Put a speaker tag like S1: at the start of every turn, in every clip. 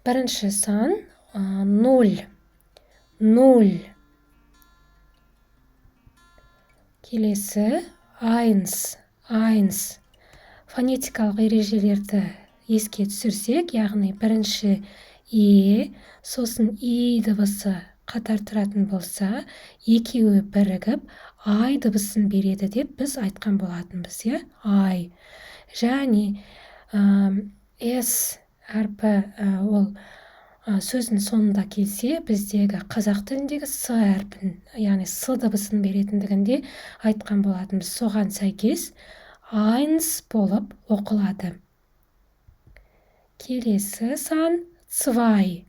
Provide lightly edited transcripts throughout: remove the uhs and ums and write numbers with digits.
S1: Бірінші сан 0. 0. Келесі 1. 1. Фонетикалық ережелерді еске түсірсек, яғни бірінші сосын дыбысы қатар тұратын болса, екеуі бірігіп ай дыбысын береді деп біз айтқан болатынбыз, ай. Және с әрпі ол сөздің соңында келсе, біздегі қазақ тіліндегі с әрпін, яғни с дыбысын беретіндігінде айтқан болатынбыз. Соған сәйкес 1 болып оқылады. Келесі сан 2.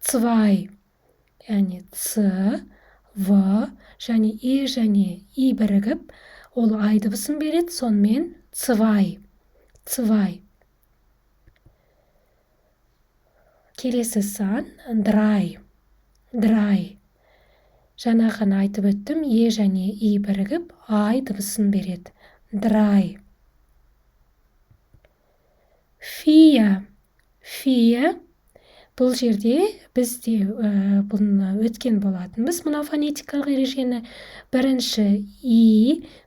S1: 2. Яғни ц, в және және бірігіп, ол ай дыбысын береді, сонымен 2. 2. Келесі сан 3. 3. Жаңағыны айтып өттім, және бірігіп, ай дыбысын береді. 3. 4. 4. Бұл жерде бізде бұны өткен болатынбыз. Мына фонетикалық ережені бірінші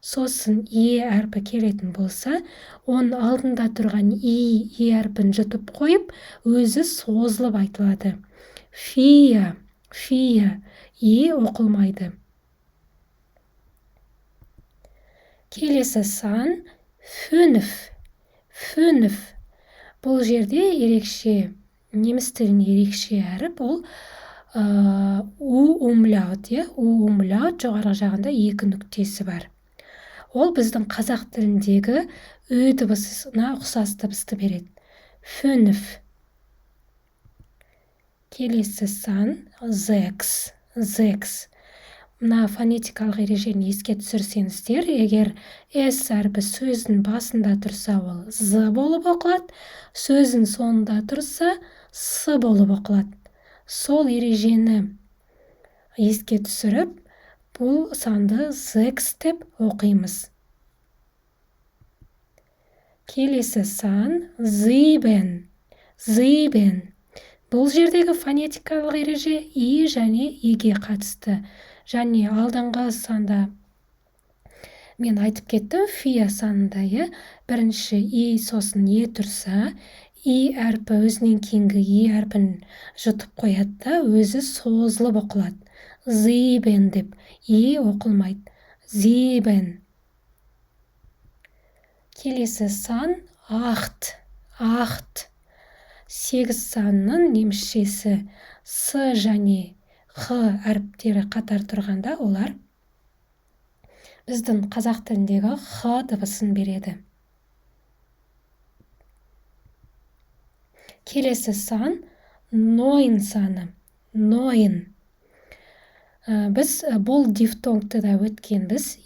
S1: сосын әрпі келетін болса, оның алдында тұрған әрпін жұтып қойып, өзі созылып айтылады. Фия, фия, оқылмайды. Келесі сан 5. 5. Бұл жерде ерекше, неміс тілінде ерекше әріп, ол умляут, умляут жоғарғы жағында 2 нүктесі бар. Ол біздің қазақ тіліндегі дыбысына ұқсас дыбысты береді. 5. Келесі сан 6. 6. Мына фонетикалық ережені еске түсірсеңіздер, егер с әрпі сөздің басында тұрса, ол з болып оқылады, сөздің соңында тұрса, с болып оқылады. Сол ережені еске түсіріп, бұл санды 6 деп оқимыз. Келесі сан 7. 7. Бұл жердегі фонетикалық ереже және ге қатысты. Және алдыңғы санда мен айтып кеттім, фия санында бірінші сосын тұрса, әрпі өзінен кейінгі әрпін жұтып қояды да, өзі созылып оқылады. Зейбен деп, оқылмайды. Зейбен. Келесі сан 8. 8. 8 санның немісшесі с және х әріптері қатар тұрғанда, олар біздің қазақ тіліндегі х дыбысын береді. Келесі сан 9 саны. 9. Біз бұл дифтонгты да өткенбіз.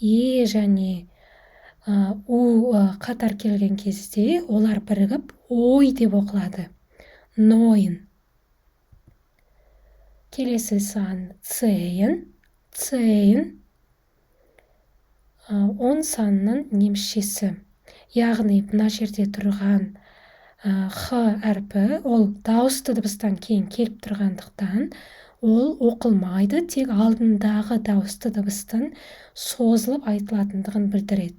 S1: Және қатар келген кезде олар бірігіп ой деп оқылады. 9. Келесі сан 10. 10. 10 санның немісшесі. Яғни мына жерде тұрған х әрпі, ол дауысты дыбыстан кейін келіп тұрғандықтан, ол оқылмайды, тек алдындағы дауысты дыбыстың созылып айтылатындығын білдіреді.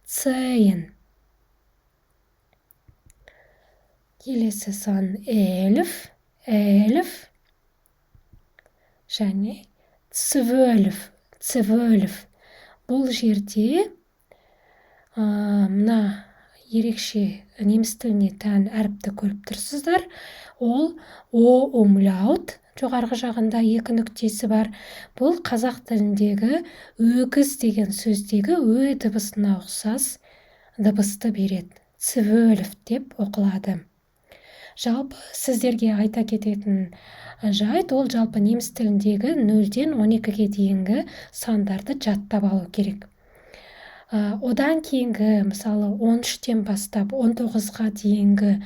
S1: 10. Келесі сан 11. 11. Және 12. 12. Бұл жерде мына ерекше неміс тіліне тән әріпті көріп тұрсыздар. Ол умляут, жоғарғы жағында 2 нүктесі бар. Бұл қазақ тіліндегі өгіз деген сөздегі дыбысына ұқсас дыбысты береді. 12 деп оқылады. Жалпы сіздерге айта кететін жайт, ол жалпы неміс тіліндегі 0-ден 12-ге дейінгі сандарды жаттап алу керек. Одан кейінгі, мысалы 13-тен бастап 19-ға дейінгі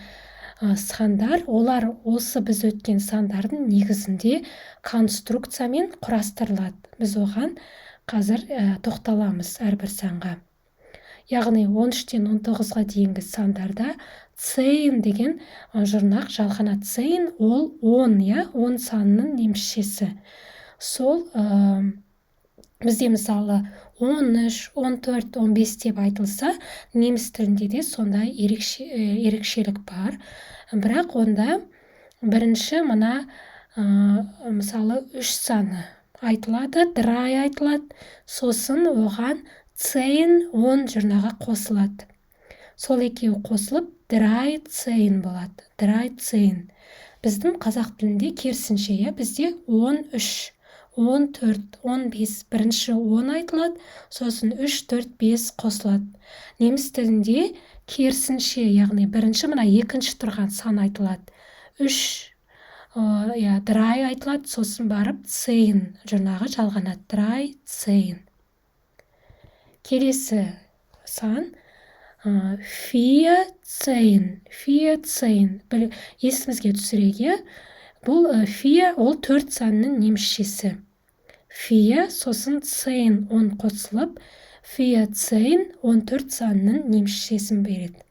S1: сандар, олар осы біз өткен сандардың негізінде конструкциямен құрастырылады. Біз оған қазір тоқталамыз әрбір санға. Яғни 13-тен 19-ға дейінгі сандарда 10 деген жұрнақ жалғанады. 10 ол 10, 10 санының немісшесі. Сол бізде мысалы 13, 14, 15 деп айтылса, неміс тілінде де сондай ерекшелік бар. Бірақ онда бірінші мына мысалы 3 саны айтылады, драй айтылады, сосын оған 10 жұрнаға қосылады. Сол екеуі қосылып драй 10 болады. Драй 10. Біздің қазақ тілінде керісінше, бізде 13, 14, 15 бірінші 10 айтылады, сосын 3, 4, 5 қосылады. Неміс тілінде керісінше, яғни бірінші мына екінші тұрған сан айтылады. 3 драй айтылады, сосын барып 10 жұрнағы жалғанады. Драй 10. Келесі сан 14. Есімізге түсірейік. Бұл 4 ол 4 санының немісшесі. 4 сосын 10 қосылып, 14 14 санының немісшесін береді.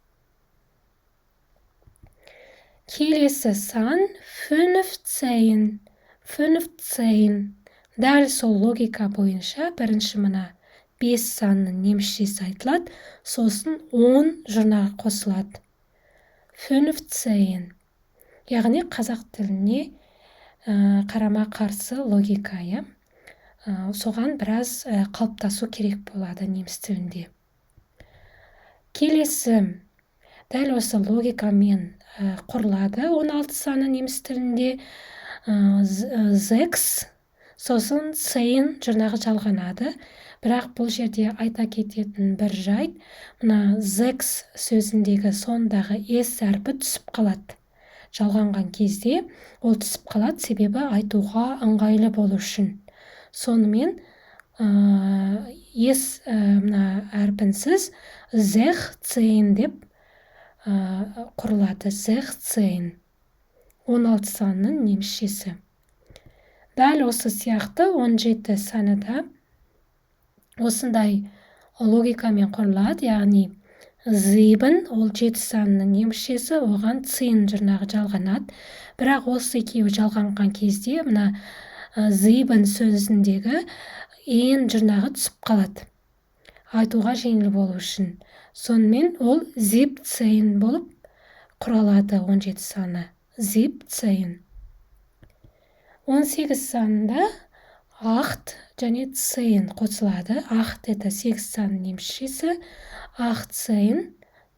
S1: Келесі сан 15. Дәл сол логика бойынша бірінші мына 5 санның немісшесі айтылады, сосын 10 жұрнаға қосылады. 15. Яғни қазақ тіліне қарама қарсы логика, соған біраз қалыптасу керек болады неміс тілінде. Келесі дәл осы логикамен құрылады 16 саны неміс тілінде. 6, сосын 10 жұрнағы жалғанады. Бірақ бұл жерде айта кететін бір жайт, мына 6 сөзіндегі сондағы S әрпі түсіп қалады. Жалғанған кезде ол түсіп қалады, себебі айтуға ыңғайлы болу үшін. Сонымен S әрпінсіз 16 деп құрылады. 16. 16 санның немісшесі. Дәл осы сияқты 17 саны да осындай логикамен құрылады, яғни 7 ол 7 санының немісшесі, оған 10 жұрнағы жалғанады. Бірақ осы екеуі жалғанған кезде мына 7 сөзіндегі ең жұрнағы түсіп қалады, айтуға жеңіл болу үшін. Сонымен ол 17 болып құралады 17 саны. 17. 18 санында 8 және 10 қосылады. 8 это 8 санның немісшесі, 8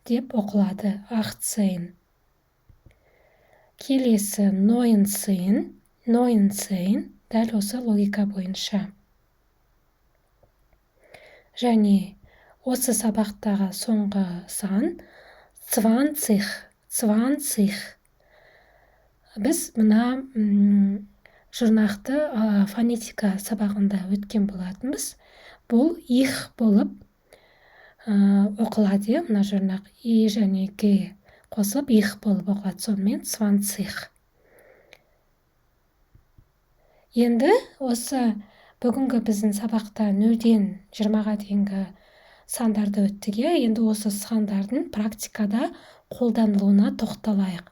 S1: деп оқылады. 8. Келесі 9 дәл осы логика бойынша. Және осы сабақтағы соңғы сан 20. Біз мына жұрнақты фонетика сабағында өткен болатынбыз. Бұл их болып оқылады, мына жұрнақ и және г қосылып их болып оқылады. Сонымен 20. Енді осы бүгінгі біздің сабақта 0-ден 20-ға дейінгі сандарды өттік. Енді осы сандардың практикада қолданылуына тоқталайық.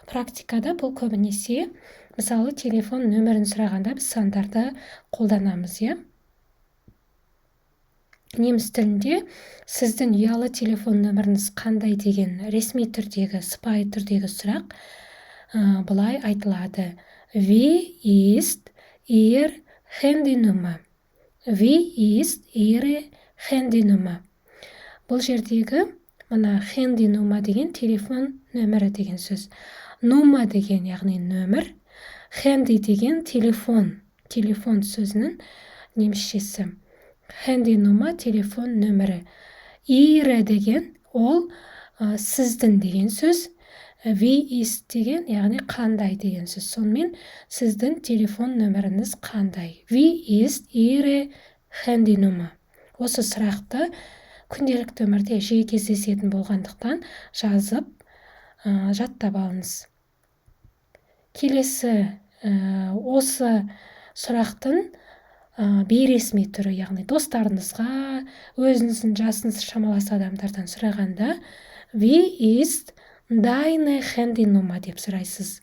S1: Практикада бұл көбінесе, мысалы телефон нөмірін сұрағанда біз сандарды қолданамыз. Неміс тілінде сіздің ұялы телефон нөміріңіз қандай деген ресми түрдегі, сыпайы түрдегі сұрақ былай айтылады. Wie ist Ihr Handynummer? Wie ist Ihre Handynummer? Бұл жердегі мына Handynummer деген телефон нөмірі деген сөз. Нума деген яғни нөмір, Handy деген телефон сөзінің немісшесі. Handynummer телефон нөмірі. Ihre деген ол сіздің деген сөз. Wie ist деген яғни қандай деген сөз. Сонымен сіздің телефон нөміріңіз қандай? Wie ist Ihre Handynummer? Осы сұрақты күнделікті өмірде жиі кездесетін болғандықтан жазып жаттап алыңыз. Келесі осы сұрақтың бейресми түрі, яғни достарыңызға, өзіңіздің жасыңыз шамалас адамдардан сұрағанда Wie ist deine Handynummer деп сұрайсыз.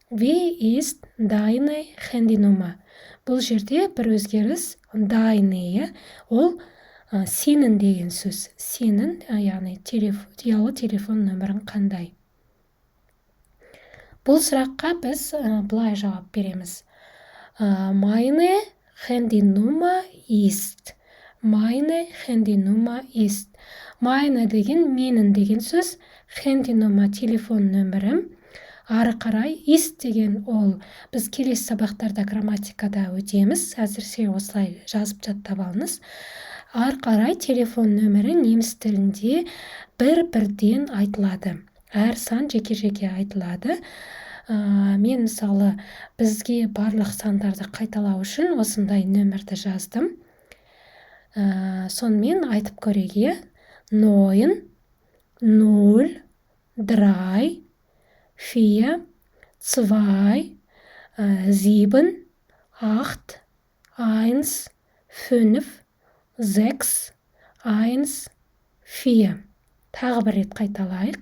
S1: Wie ist deine Handynummer? Бұл жерде бір өзгеріс deine, ол сенің деген сөз. Сенің, яғни ұялы телефон нөмірің қандай? Бұл сұраққа біз былай жауап береміз. Meine Handynummer ist. Meine Handynummer ist. Meine деген менің деген сөз. Handynummer телефон нөмірім. Ары қарай ist деген ол біз келесі сабақтарда грамматикада өтеміз. Әзірше осылай жазып жаттап алыңыз. Ары қарай телефон нөмірі неміс тілінде бір-бірден айтылады. Әр сан жеке-жеке айтылады. Мен мысалы бізге барлық сандарды қайталау үшін осындай нөмірді жаздым. Сонымен айтып көреге. 9, 0, 3, 4, 2, 7, 8, 1, 5, 6, 1, 4. Тағы бір рет қайталайық.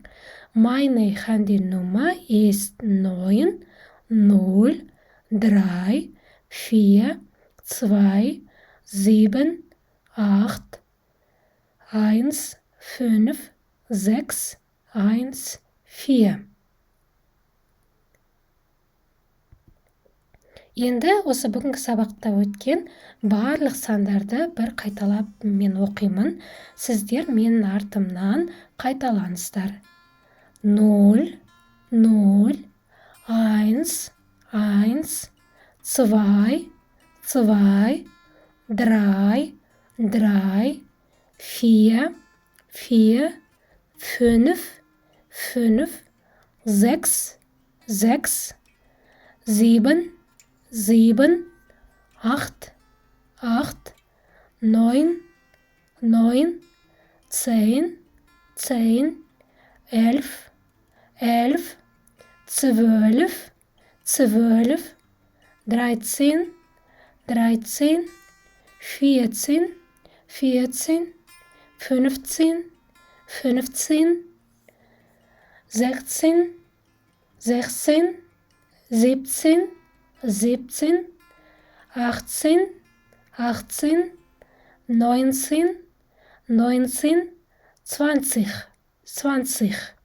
S1: Meine Handynummer ist 9, 0, 3, 4, 2, 7, 8, 1, 5, 6, 1, 4. Енді осы бүгінгі сабақта өткен барлық сандарды бір қайталап мен оқимын. Сіздер менің артымнан қайталаңыздар. 0, 0, 1, 1, 2, 2, 3, 3, 4, 4, 5, 5, 6, 6, 7, 7, 8, 8, 9, 9, 10, 10, 11, 11, 12, 12, 13, 13, 14, 14, 15, 15, 16, 16, 17, 17, 18, 18, 19, 19, 20, 20.